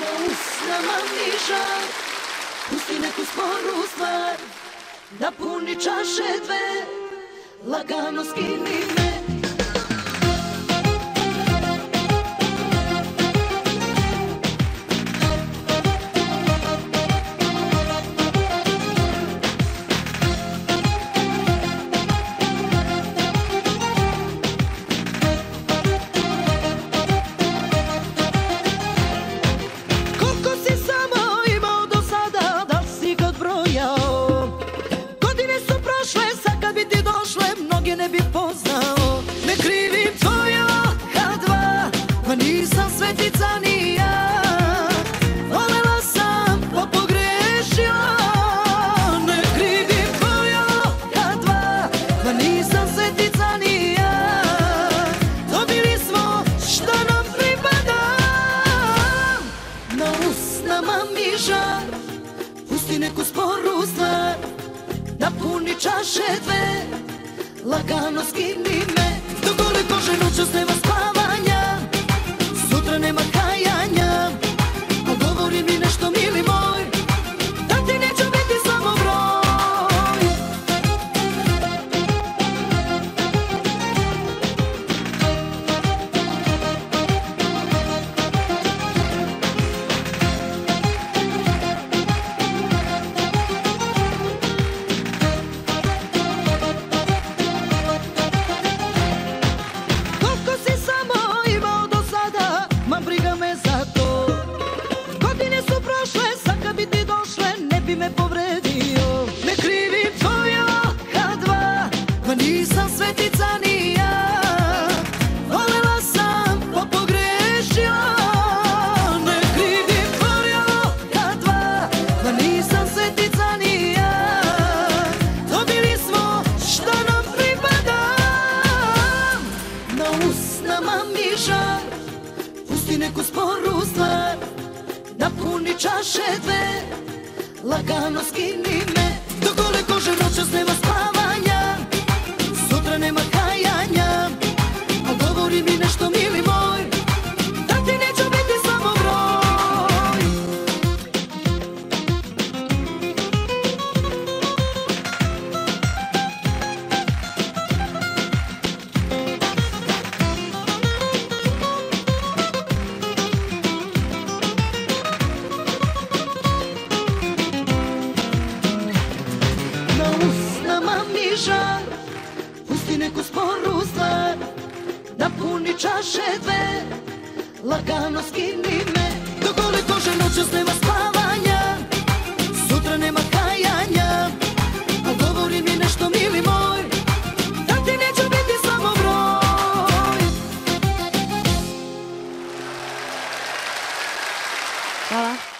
Na usnama mi žar, pusti neku sporu stvar, da puni čaše dve, lagano skini me. Ne bi poznao, ne krivim tvoje oka dva, pa nisam svetica ni ja. Volela sam pa pogrešila, ne krivim tvoje oka dva, pa nisam svetica ni ja. Dobili smo što nam pripada, na usnama mi žar, pusti neku sporu stvar, da puni čaše dve, lagano skini me. Do gole kože noćas nema spavanja, sutra nema kajanja, a govori mi nešto mili moj, da ti neću biti samo broj. Me povredio, ne krivim tvoje oka dva, pa nisam svetica ni ja. Volela sam pa pogrešila, ne krivim tvoje oka dva, pa nisam svetica ni ja. Dobili smo što nam pripada, na usnama mi žar, pusti neku sporu stvar, da puni čaše dve, lagano skini me. Do gole kože noćas nema spavanja, sutra nema kajanja, a govori mi nešto mili moj, da ti neću biti samo broj. Žar, pusti neku sporu stvar, da puni čaše dve, lagano skini me. Do gole kože noćas nema spavanja, sutra nema kajanja, a govori mi nešto mili moj, da ti neću biti samo broj. Hvala.